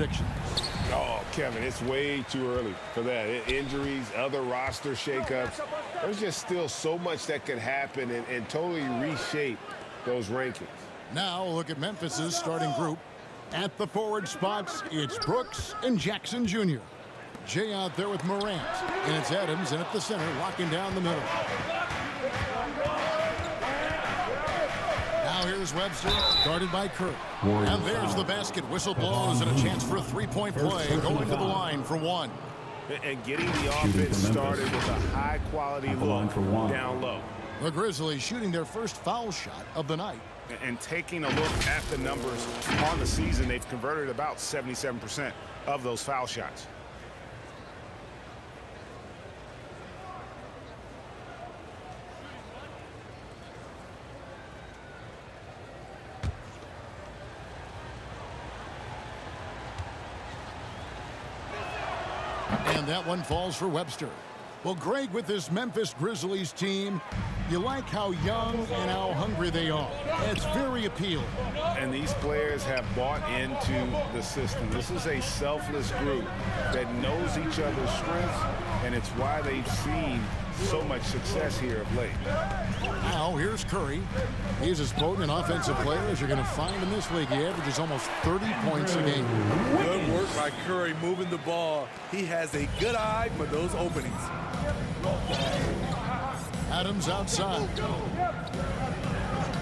predictions. Oh, Kevin, it's way too early for that. Injuries, other roster shakeups. There's just still so much that could happen and totally reshape those rankings. Now look at Memphis's starting group. At the forward spots, it's Brooks and Jackson Jr. Jay out there with Morant. And it's Adams in at the center, locking down the middle. Now here's Webster, guarded by Curry. And there's the basket. Whistle blows and a chance for a three-point play. Going to the line for one. And getting the offense started with a high-quality look down low. The Grizzlies shooting their first foul shot of the night. And taking a look at the numbers on the season, they've converted about 77% of those foul shots. And that one falls for Webster. Well, Greg, with this Memphis Grizzlies team, you like how young and how hungry they are. It's very appealing. And these players have bought into the system. This is a selfless group that knows each other's strengths, and it's why they've seen so much success here of late. Now, here's Curry. He's as potent an offensive player as you're going to find in this league. He averages almost 30 points a game. Good work by Curry moving the ball. He has a good eye for those openings. Adams outside.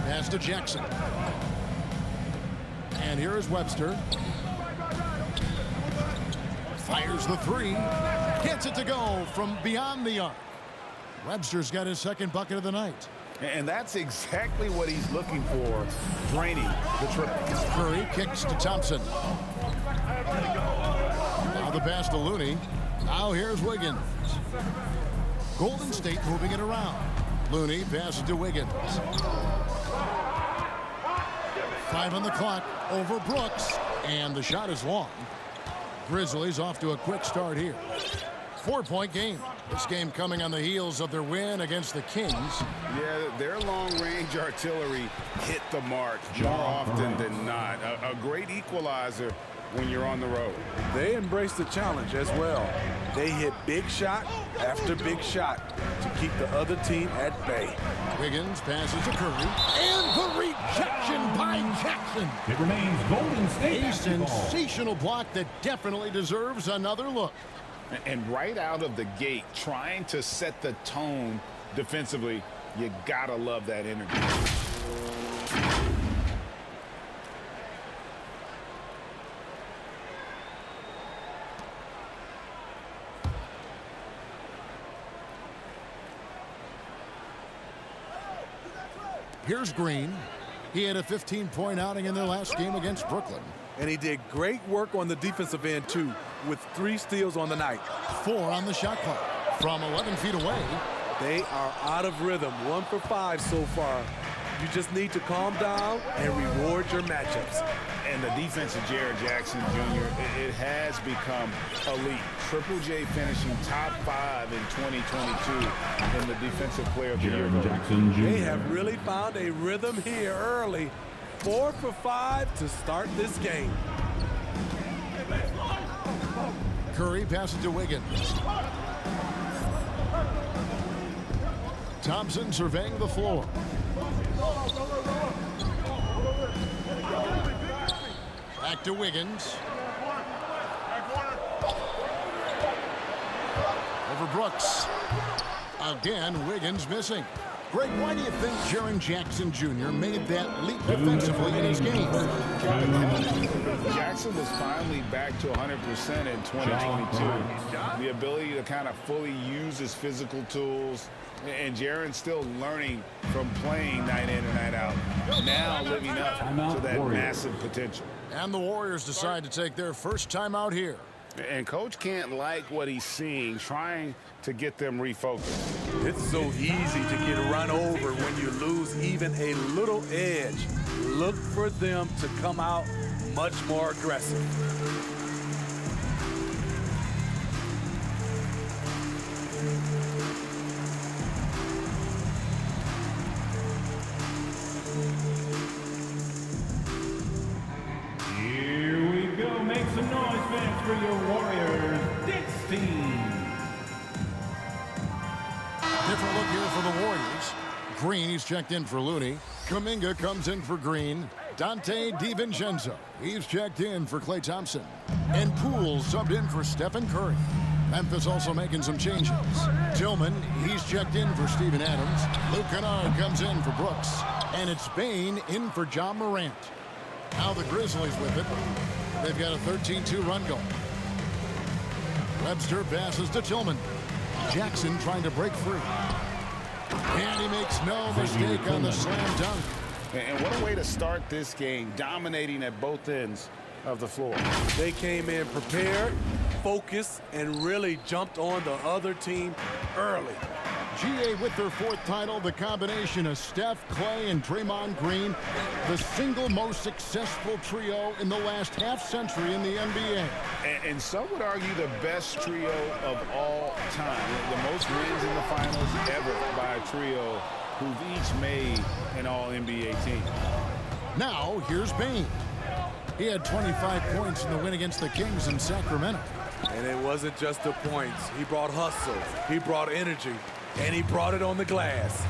Pass to Jackson. And here is Webster. Fires the three. Gets it to go from beyond the arc. Webster's got his second bucket of the night. And that's exactly what he's looking for, draining the triple. Curry kicks to Thompson. Now the pass to Looney. Now here's Wiggins. Golden State moving it around. Looney passes to Wiggins. 5 on the clock over Brooks. And the shot is long. Grizzlies off to a quick start here. 4-point game. This game coming on the heels of their win against the Kings. Yeah, their long-range artillery hit the mark more often than not. A great equalizer when you're on the road. They embrace the challenge as well. They hit big shot after big shot to keep the other team at bay. Wiggins passes to Curry. And the rejection by Jackson. It remains Golden State. A sensational block that definitely deserves another look. And right out of the gate, trying to set the tone defensively, you gotta love that energy. Here's Green. He had a 15-point outing in their last game against Brooklyn. And he did great work on the defensive end, too, with 3 steals on the night. 4 on the shot clock. From 11 feet away. They are out of rhythm. 1 for 5 so far. You just need to calm down and reward your matchups. And the defense of Jared Jackson Jr., it has become elite. Triple J finishing top 5 in 2022 in the Defensive Player of the Year. Jackson Jr. They have really found a rhythm here early. 4 for 5 to start this game. Curry passes to Wiggins. Thompson surveying the floor. Back to Wiggins. Over Brooks. Again, Wiggins missing. Greg, why do you think Jaren Jackson Jr. made that leap defensively in his game? Jackson was finally back to 100% in 2022. The ability to kind of fully use his physical tools. And Jaren's still learning from playing night in and night out. Now living up to that massive potential. And the Warriors decide to take their first time out here. And Coach can't like what he's seeing, trying to get them refocused. It's so easy to get run over when you lose even a little edge. Look for them to come out much more aggressive. Here we go. Make some noise. punishments for your Warriors, 16. Different look here for the Warriors. Green, he's checked in for Looney. Kuminga comes in for Green. Dante DiVincenzo, he's checked in for Klay Thompson. And Poole subbed in for Stephen Curry. Memphis also making some changes. Tillman, he's checked in for Steven Adams. Luke Kennard comes in for Brooks. And it's Bane in for John Morant. Now the Grizzlies with it. They've got a 13-2 run going. Webster passes to Tillman. Jackson trying to break free. And he makes no mistake on the slam dunk. And what a way to start this game, dominating at both ends of the floor. They came in prepared, focused, and really jumped on the other team early. GA with their fourth title, the combination of Steph, Klay, and Draymond Green, the single most successful trio in the last half-century in the NBA. And some would argue the best trio of all time. The most wins in the finals ever by a trio who've each made an all-NBA team. Now, here's Bane. He had 25 points in the win against the Kings in Sacramento. And it wasn't just the points. He brought hustle, he brought energy, and he brought it on the glass.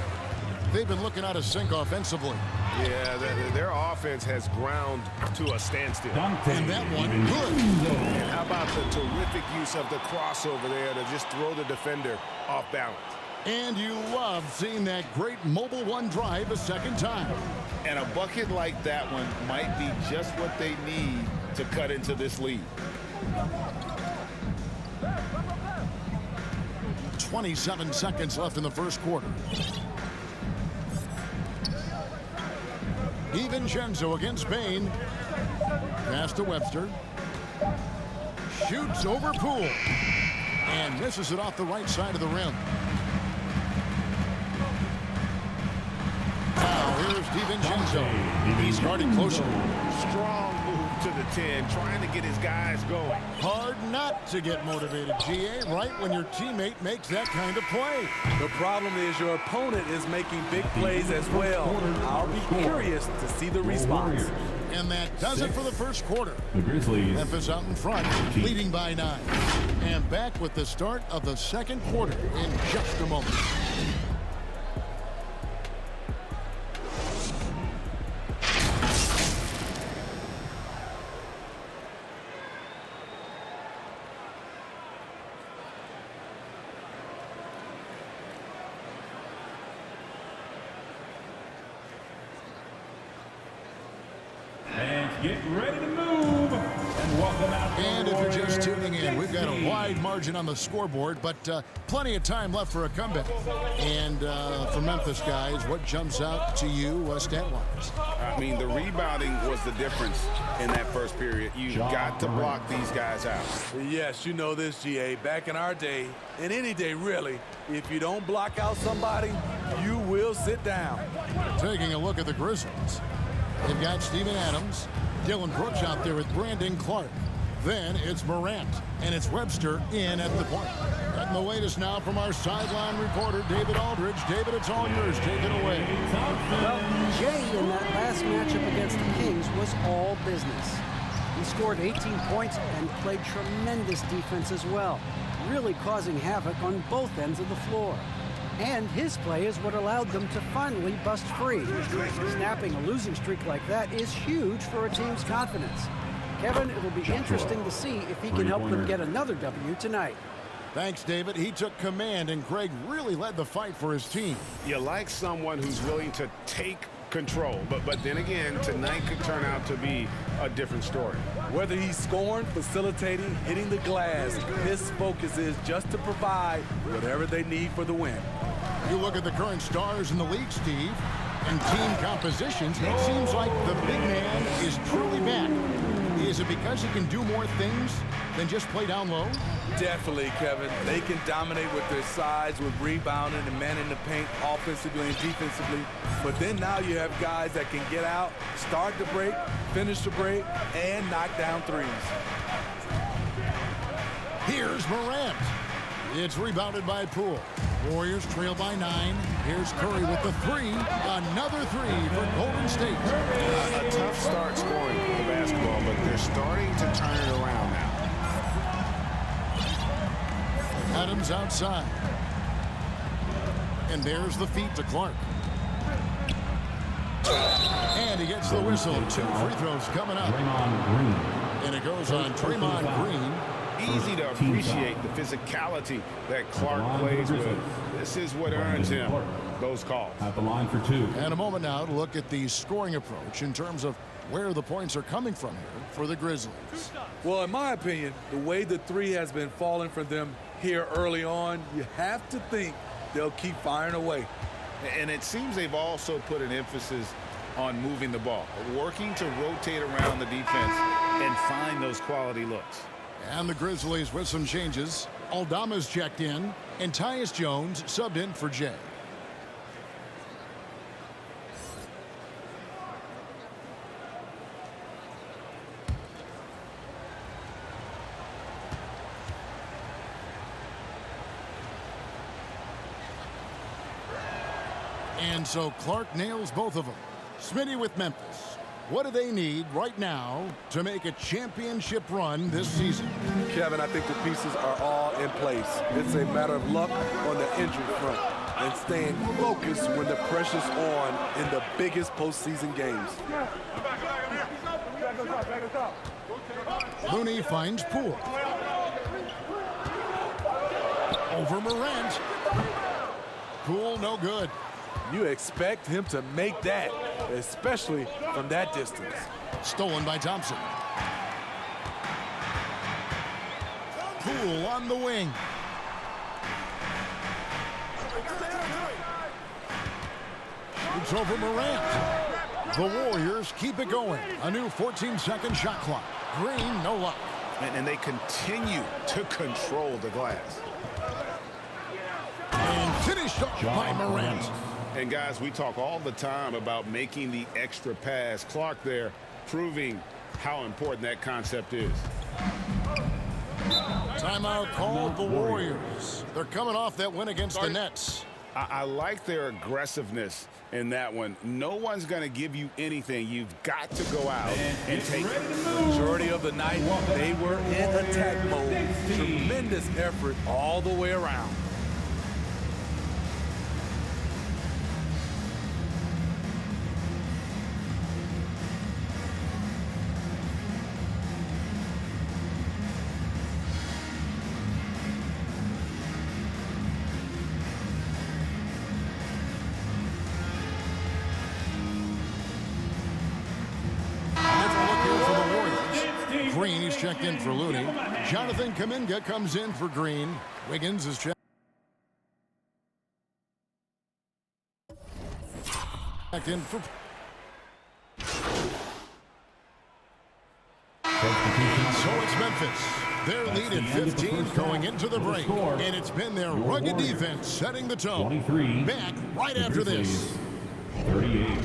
They've been looking out of sync offensively. Yeah, their offense has ground to a standstill. And that one, good. And how about the terrific use of the crossover there to just throw the defender off balance. And you love seeing that great mobile one drive a second time. And a bucket like that one might be just what they need to cut into this lead. 27 seconds left in the first quarter. DiVincenzo against Bane. Pass to Webster. Shoots over Poole. And misses it off the right side of the rim. Now here's DiVincenzo. He's guarded closer. Strong move to the 10, trying to get his guys going. Hard not to get motivated, GA, right when your teammate makes that kind of play. The problem is your opponent is making big plays as well. I'll be curious to see the response. And that does it for the first quarter. The Grizzlies Memphis out in front, leading by 9. And back with the start of the second quarter in just a moment. get ready to move. And welcome out. And if you're just tuning in, we've got a wide margin on the scoreboard, but plenty of time left for a comeback. And for Memphis guys, what jumps out to you stat-wise? I mean, the rebounding was the difference in that first period. You've got to block these guys out. Yes, you know this, GA. Back in our day, and any day really, if you don't block out somebody, you will sit down. Taking a look at the Grizzlies. They've got Steven Adams, Dylan Brooks out there with Brandon Clark. Then it's Morant, and it's Webster in at the point. And the latest now from our sideline reporter, David Aldridge. David, it's all yours. Take it away. Well, Jay in that last matchup against the Kings was all business. He scored 18 points and played tremendous defense as well, really causing havoc on both ends of the floor. And his play is what allowed them to finally bust free. Snapping a losing streak like that is huge for a team's confidence. Kevin, it'll be interesting to see if he can help them get another W tonight. Thanks, David. He took command, and Greg really led the fight for his team. You like someone who's willing to take control, but then again, tonight could turn out to be a different story. Whether he's scoring, facilitating, hitting the glass, his focus is just to provide whatever they need for the win. You look at the current stars in the league, Steve, and team compositions, it seems like the big man is truly back. Is it because he can do more things than just play down low? Definitely, Kevin. They can dominate with their size, with rebounding and manning the paint offensively and defensively. But then now you have guys that can get out, start the break, finish the break, and knock down threes. Here's Morant. It's rebounded by Poole. Warriors trail by 9. Here's Curry with the three. Another three for Golden State. A tough start scoring the basketball, but they're starting to turn it around now. Adams outside. And there's the feed to Clark. And he gets the whistle. 2 free throws coming up. And it goes on Draymond Green. Easy to appreciate the physicality that Clark plays with. This is what earns him those calls. At the line for 2. And a moment now to look at the scoring approach in terms of where the points are coming from here for the Grizzlies. Well, in my opinion, the way the three has been falling for them here early on, you have to think they'll keep firing away. And it seems they've also put an emphasis on moving the ball, working to rotate around the defense and find those quality looks. And the Grizzlies with some changes. Aldama's checked in, and Tyus Jones subbed in for Jay. And so Clark nails both of them. Smitty with Memphis. What do they need right now to make a championship run this season? Kevin, I think the pieces are all in place. It's a matter of luck on the injury front and staying focused when the pressure's on in the biggest postseason games. Looney finds Poole. Over Morant. Poole no good. You expect him to make that, especially from that distance. Stolen by Thompson. Poole on the wing. It's over Morant. The Warriors keep it going. A new 14-second shot clock. Green, no luck. And they continue to control the glass. And finished off by Morant. And guys, we talk all the time about making the extra pass. Clark there proving how important that concept is. Timeout called the Warriors. They're coming off that win against the Nets. I like their aggressiveness in that one. No one's going to give you anything. You've got to go out and take it. The majority of the night, they were in attack mode. Tremendous effort all the way around. Green, he's checked in for Looney. Jonathan Kuminga comes in for Green. Wiggins is checked in for... So it's Memphis. Their lead at 15 going into the break. And it's been their rugged defense setting the tone. Back right after this. 38.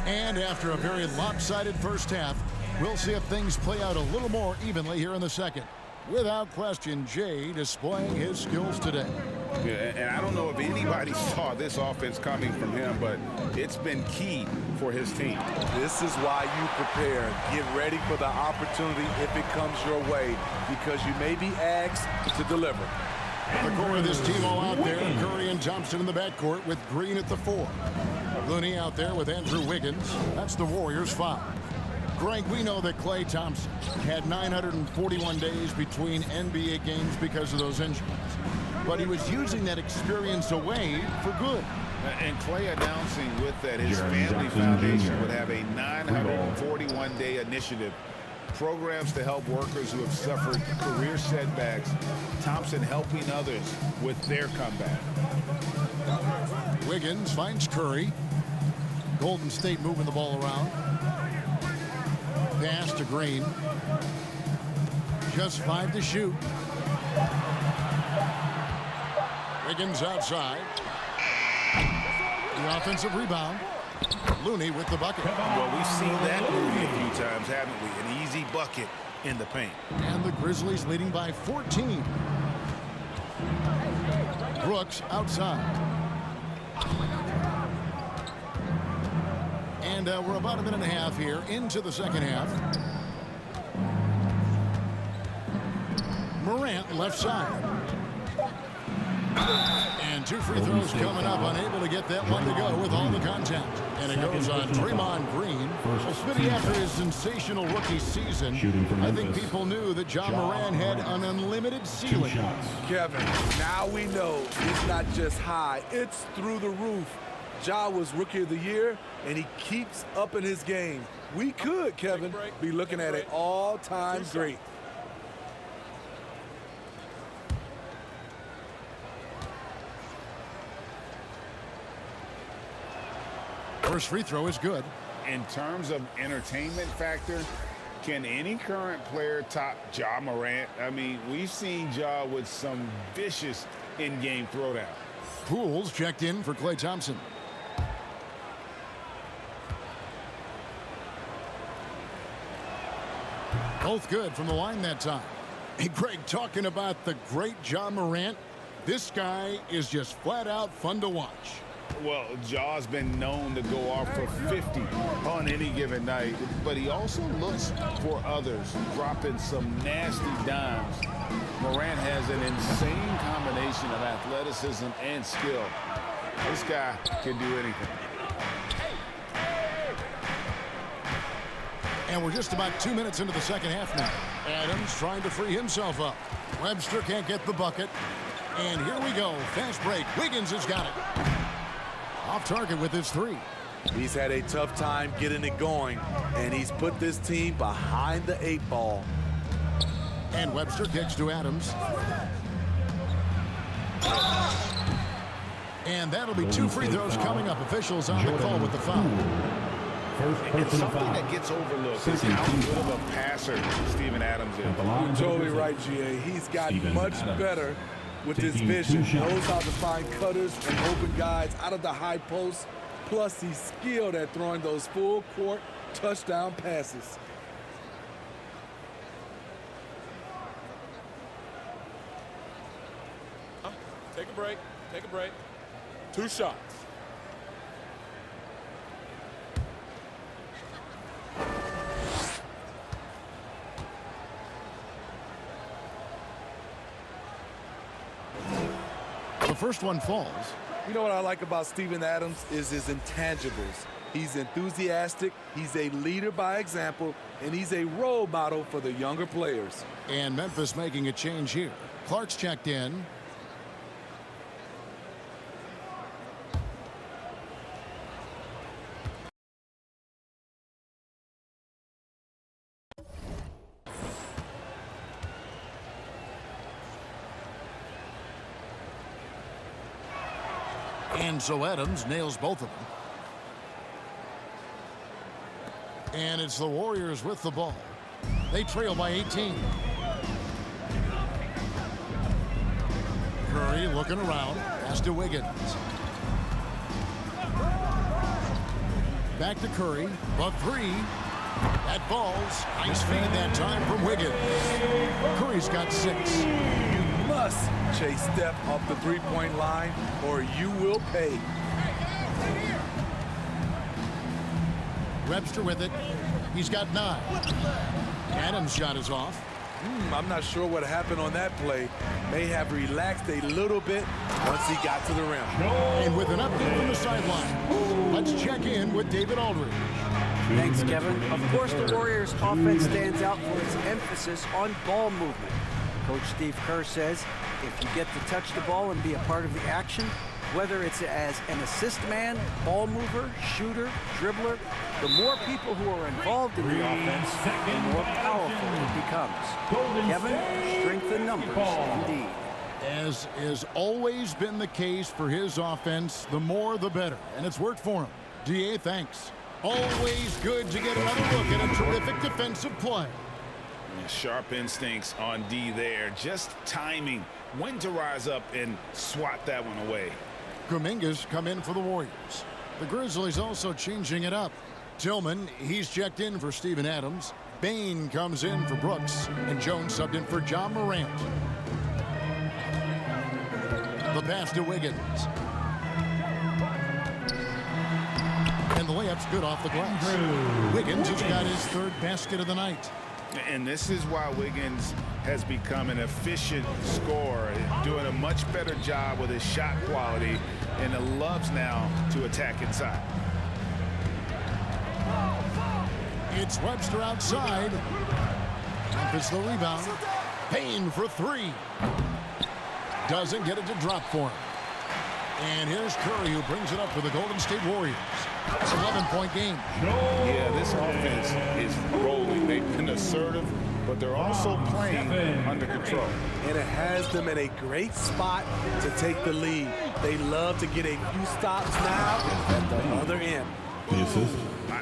And after a very lopsided first half, we'll see if things play out a little more evenly here in the second. Without question, Jay displaying his skills today. Yeah, and I don't know if anybody saw this offense coming from him, but it's been key for his team. This is why you prepare. Get ready for the opportunity if it comes your way, because you may be asked to deliver. The core of this team all out there. Curry and Thompson in the backcourt with Green at the 4. Looney out there with Andrew Wiggins. That's the Warriors' 5. Greg, we know that Klay Thompson had 941 days between NBA games because of those injuries. But he was using that experience away for good. And Klay announcing with that his family foundation would have a 941-day initiative. Programs to help workers who have suffered career setbacks. Thompson helping others with their comeback. Wiggins finds Curry. Golden State moving the ball around. Pass to Green. Just 5 to shoot. Wiggins outside. The offensive rebound. Looney with the bucket. Well, we've seen that movie a few times, haven't we? An easy bucket in the paint. And the Grizzlies leading by 14. Brooks outside. And we're about a minute and a half here into the second half. Morant left side. And 2 free throws coming up, unable to get that one to go with all the contact. And it goes on Draymond Green. Well, Smitty, after his sensational rookie season, I think people knew that Ja Morant had an unlimited ceiling. Kevin, now we know it's not just high, it's through the roof. Ja was Rookie of the Year, and he keeps up in his game. We could, Kevin, be looking at an all-time great. First free throw is good. In terms of entertainment factor, can any current player top Ja Morant? I mean, we've seen Ja with some vicious in-game throwdown. Pools checked in for Klay Thompson. Both good from the line that time. Hey, Greg, talking about the great Ja Morant, this guy is just flat out fun to watch. Well, Ja's been known to go off for 50 on any given night, but he also looks for others, dropping some nasty dimes. Morant has an insane combination of athleticism and skill. This guy can do anything. And we're just about 2 minutes into the second half now. Adams trying to free himself up. Webster can't get the bucket. And here we go. Fast break. Wiggins has got it. Off target with his 3. He's had a tough time getting it going, and he's put this team behind the 8 ball. And Webster kicks to Adams. And that'll be 2 free throws coming up. Officials on the call with the foul. It's something that gets overlooked is how good of a passer Steven Adams is. You're totally right, GA. He's gotten much better with his vision. Knows how to find cutters and open guys out of the high post. Plus, he's skilled at throwing those full-court touchdown passes. Take a break. Take a break. 2 shots. The first one falls. You know what I like about Steven Adams is his intangibles. He's enthusiastic, he's a leader by example, and he's a role model for the younger players. And Memphis making a change here. Clark's checked in. And so Adams nails both of them. And it's the Warriors with the ball. They trail by 18. Curry looking around. Pass to Wiggins. Back to Curry. The 3. That falls. Nice feed that time from Wiggins. Curry's got 6. Must chase Steph off the three-point line or you will pay. Webster with it. He's got 9. Adams' shot is off. I'm not sure what happened on that play. May have relaxed a little bit once he got to the rim. And with an update from the sideline, let's check in with David Aldridge. Thanks, Kevin. Of course, the Warriors' offense stands out for its emphasis on ball movement. Coach Steve Kerr says if you get to touch the ball and be a part of the action, whether it's as an assist man, ball mover, shooter, dribbler, the more people who are involved in the offense, the more powerful it becomes. Kevin, strength in numbers, indeed. As has always been the case for his offense, the more the better. And it's worked for him. DA, thanks. Always good to get another look at a terrific defensive play. Sharp instincts on D there. Just timing when to rise up and swat that one away. Kuminga's come in for the Warriors. The Grizzlies also changing it up. Tillman, he's checked in for Steven Adams. Bain comes in for Brooks, and Jones subbed in for John Morant. The pass to Wiggins. And the layup's good off the glass. Wiggins has got his third basket of the night. And this is why Wiggins has become an efficient scorer, doing a much better job with his shot quality, and loves now to attack inside. It's Webster outside. Memphis the rebound. Payne for three. Doesn't get it to drop for him. And here's Curry, who brings it up for the Golden State Warriors. It's an 11-point game. Yeah, this offense is rolling. They've been assertive, but they're also playing under control. And it has them in a great spot to take the lead. They love to get a few stops now at the other end.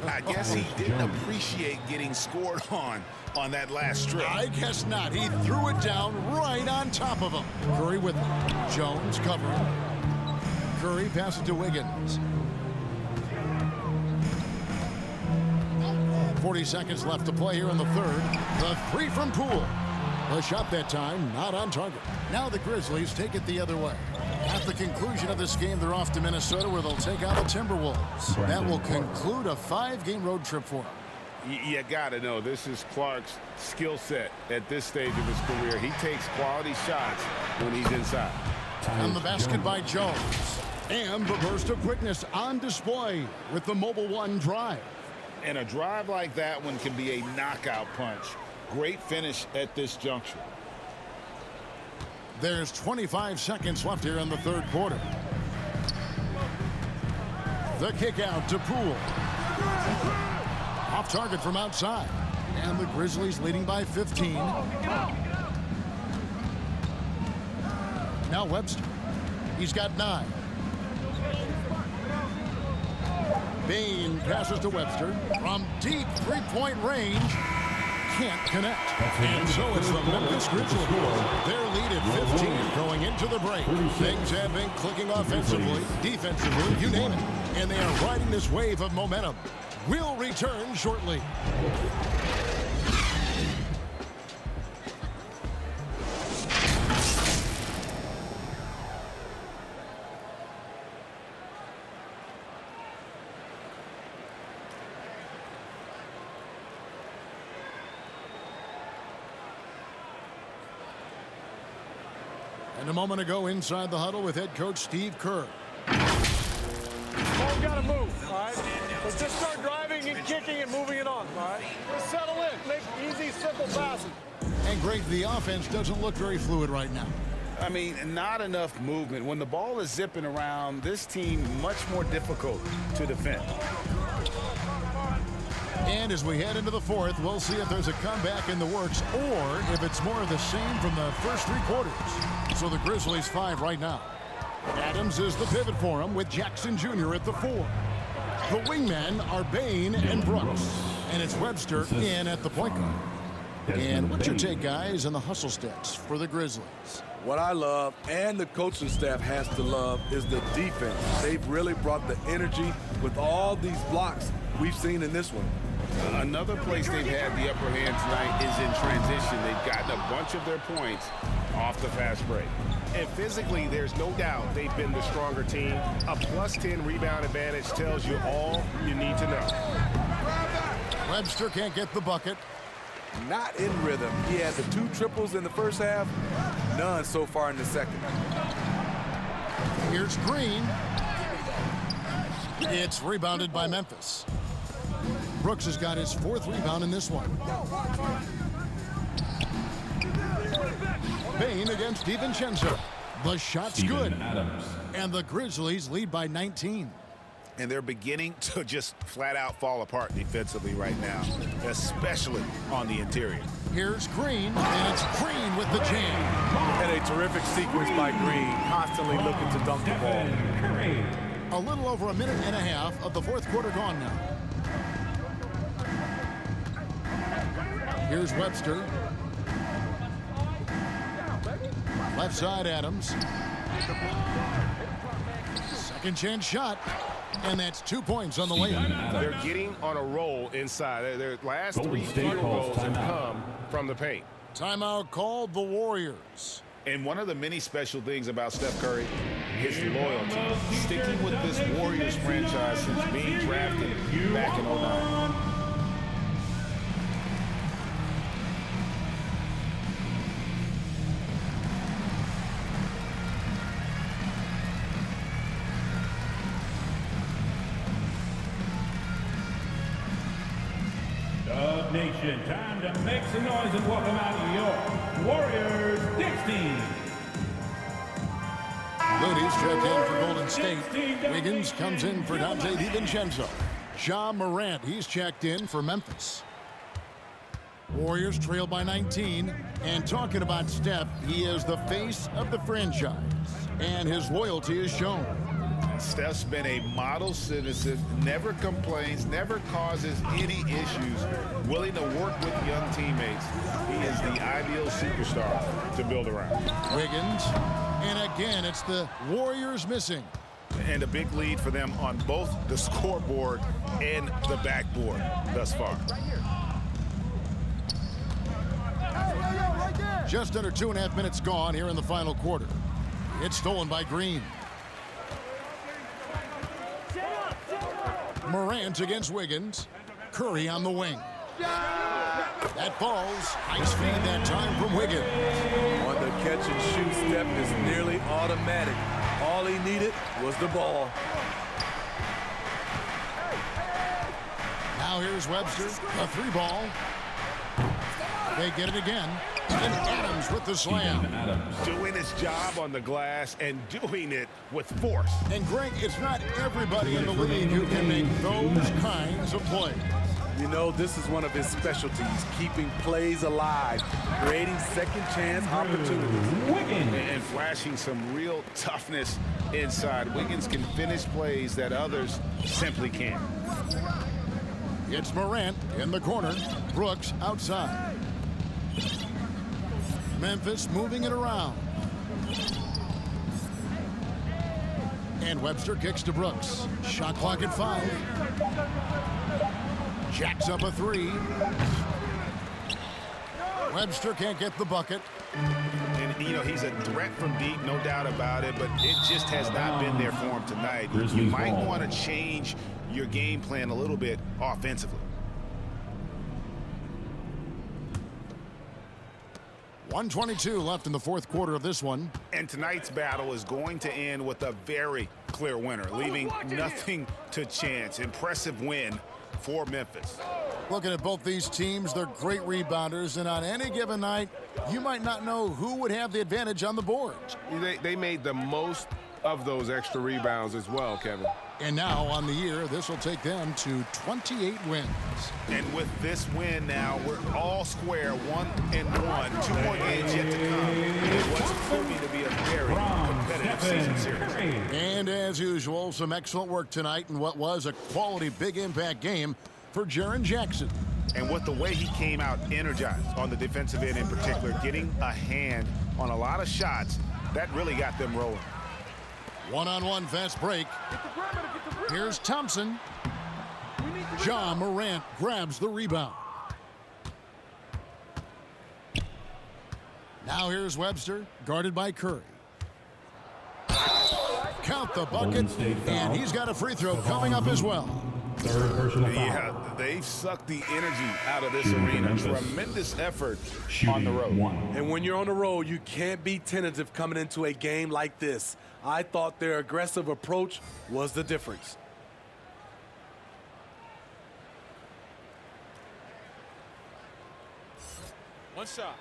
I guess he didn't appreciate getting scored on that last strip. I guess not. He threw it down right on top of him. Curry with it. Jones covering. Curry passes to Wiggins. 40 seconds left to play here in the third. The three from Poole. The shot that time not on target. Now the Grizzlies take it the other way. At the conclusion of this game, they're off to Minnesota, where they'll take on the Timberwolves. That will conclude a 5-game road trip for them. You got to know, this is Clark's skill set at this stage of his career. He takes quality shots when he's inside. On the basket by Jones. And the burst of quickness on display with the Mobile One drive. And a drive like that one can be a knockout punch. Great finish at this juncture. There's 25 seconds left here in the third quarter. The kick out to Poole. Off target from outside. And the Grizzlies leading by 15. Now Webster. He's got 9. Bain passes to Webster from deep three-point range. Can't connect. And so it's the Memphis Grizzlies. Their lead at 15 going into the break. Things have been clicking offensively, defensively, you name it. And they are riding this wave of momentum. We'll return shortly. And a moment ago inside the huddle with head coach Steve Kerr. Ball's got to move, all right? Let's just start driving and kicking and moving it on, all right? Let's settle in. Make easy, simple passes. And Greg, the offense doesn't look very fluid right now. I mean, not enough movement. When the ball is zipping around, this team much more difficult to defend. And as we head into the fourth, we'll see if there's a comeback in the works or if it's more of the same from the first 3 quarters. So the Grizzlies 5 right now. Adams is the pivot for him with Jackson Jr. at the 4. The wingmen are Bain and Brooks. And it's Webster in at the point guard. And what's your take, guys, on the hustle stats for the Grizzlies? What I love, and the coaching staff has to love, is the defense. They've really brought the energy with all these blocks we've seen in this one. Another place they've had the upper hand tonight is in transition. They've gotten a bunch of their points off the fast break. And physically, there's no doubt they've been the stronger team. A +10 rebound advantage tells you all you need to know. Webster can't get the bucket. Not in rhythm. He had the 2 triples in the first half, none so far in the second. Here's Green. It's rebounded by Memphis. Brooks has got his 4th rebound in this one. Bain against DiVincenzo. The shot's good. And the Grizzlies lead by 19. And they're beginning to just flat out fall apart defensively right now, especially on the interior. Here's Green, and it's Green with the jam. And a terrific sequence by Green, constantly looking to dunk the ball. A little over a minute and a half of the 4th quarter gone now. Here's Webster. Left side, Adams. Second chance shot. And that's 2 points on the layup. They're getting on a roll inside. Their last 3 field goals have come from the paint. Timeout called the Warriors. And one of the many special things about Steph Curry is loyalty. Sticking with this Warriors franchise since being drafted back in 2009. Dub Nation, time to make some noise and welcome out your Warriors Dixie. Looney's checked in for Golden State. Wiggins comes in for Dante DiVincenzo. Morant, he's checked in for Memphis. Warriors trail by 19. And talking about Steph, he is the face of the franchise. And his loyalty is shown. Steph's been a model citizen, never complains, never causes any issues, willing to work with young teammates. He is the ideal superstar to build around. Wiggins, and again, it's the Warriors missing. And a big lead for them on both the scoreboard and the backboard thus far. Just under 2.5 minutes gone here in the final quarter. It's stolen by Green. Morant against Wiggins. Curry on the wing. That falls. Nice feed that time from Wiggins. On the catch and shoot step is nearly automatic. All he needed was the ball. Now here's Webster. A 3-ball. They get it again. And Adams with the slam. Doing his job on the glass and doing it with force. And Greg, it's not everybody in the league who can make those kinds of plays. You know, this is one of his specialties, keeping plays alive, creating second chance opportunities. And flashing some real toughness inside. Wiggins can finish plays that others simply can't. It's Morant in the corner. Brooks outside. Memphis moving it around. And Webster kicks to Brooks. Shot clock at 5. Jacks up a 3. Webster can't get the bucket. And, you know, he's a threat from deep, no doubt about it, but it just has not been there for him tonight. You might want to change your game plan a little bit offensively. 1:22 left in the fourth quarter of this one. And tonight's battle is going to end with a very clear winner, leaving nothing to chance. Impressive win for Memphis. Looking at both these teams, they're great rebounders, and on any given night, you might not know who would have the advantage on the boards. They made the most of those extra rebounds as well, Kevin. And now on the year, this will take them to 28 wins. And with this win now, we're all square, 1-1. 2 more games yet to come. In what's proving to be a very competitive season series. And as usual, some excellent work tonight in what was a quality big impact game for Jaren Jackson. And with the way he came out energized on the defensive end in particular, getting a hand on a lot of shots, that really got them rolling. One-on-one fast break. Here's Thompson. Morant grabs the rebound. Now here's Webster, guarded by Curry. Count the bucket, and he's got a free throw coming up as well. Third personal foul. Yeah, they've sucked the energy out of this arena. Tremendous effort on the road. And when you're on the road, you can't be tentative coming into a game like this. I thought their aggressive approach was the difference. One shot.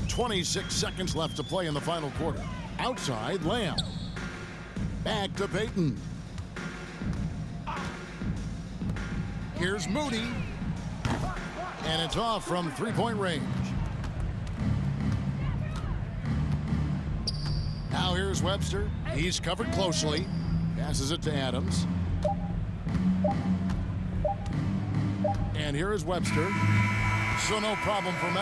.26 seconds left to play in the final quarter. Outside, Lamb. Back to Payton. Here's Moody. And it's off from three-point range. Now here's Webster. He's covered closely. Passes it to Adams. And here is Webster. So no problem for Memphis.